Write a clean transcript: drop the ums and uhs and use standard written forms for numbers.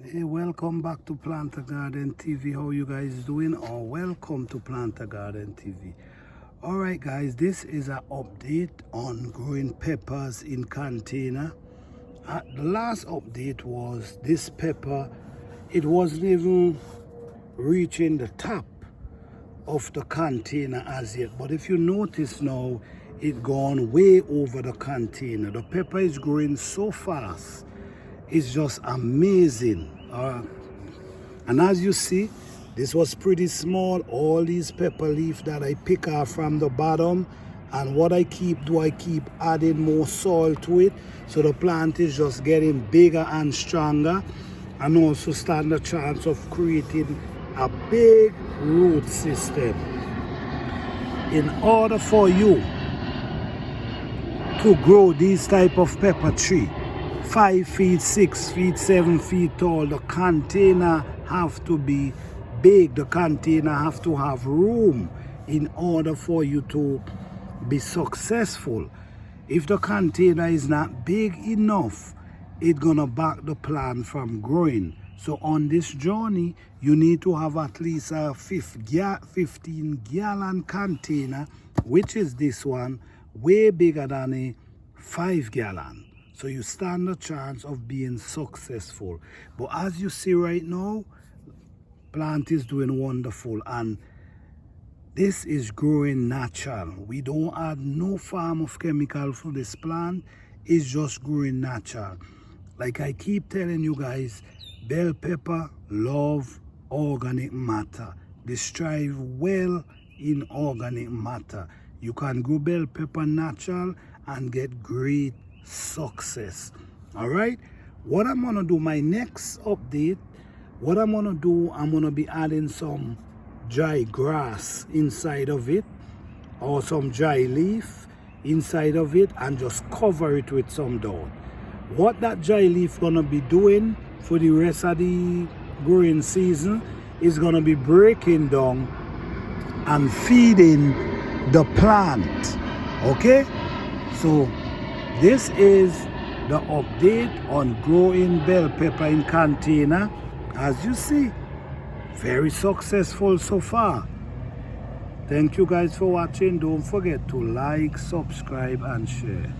Hey, welcome back to Planter Garden TV. How you guys doing? Or welcome to Planter Garden TV. Alright guys, this is an update on growing peppers in container. The last update was this pepper, it wasn't even reaching the top of the container as yet. But if you notice now, it gone way over the container. The pepper is growing so fast. It's just amazing. And as you see, this was pretty small. All these pepper leaf that I pick off from the bottom, and what I keep adding more soil to it, so the plant is just getting bigger and stronger, and also stand a chance of creating a big root system. In order for you to grow these type of pepper tree 5 feet, 6 feet, 7 feet tall, the container have to be big. The container have to have room in order for you to be successful. If the container is not big enough, it's gonna block the plant from growing. So on this journey, you need to have at least a 15-gallon container, which is this one, way bigger than a 5-gallon. So you stand a chance of being successful. But as you see right now, plant is doing wonderful, and this is growing natural. We don't add no form of chemical for this plant. It's just growing natural. Like I keep telling you guys, bell pepper love organic matter. They strive well in organic matter. You can grow bell pepper natural and get great success. All right, what I'm gonna do, my next update, what I'm gonna do, I'm gonna be adding some dry grass inside of it, or some dry leaf inside of it, and just cover it with some dirt. What that dry leaf gonna be doing for the rest of the growing season is gonna be breaking down and feeding the plant. Okay, so this is the update on growing bell pepper in container. As you see, very successful so far. Thank you guys for watching. Don't forget to like, subscribe and share.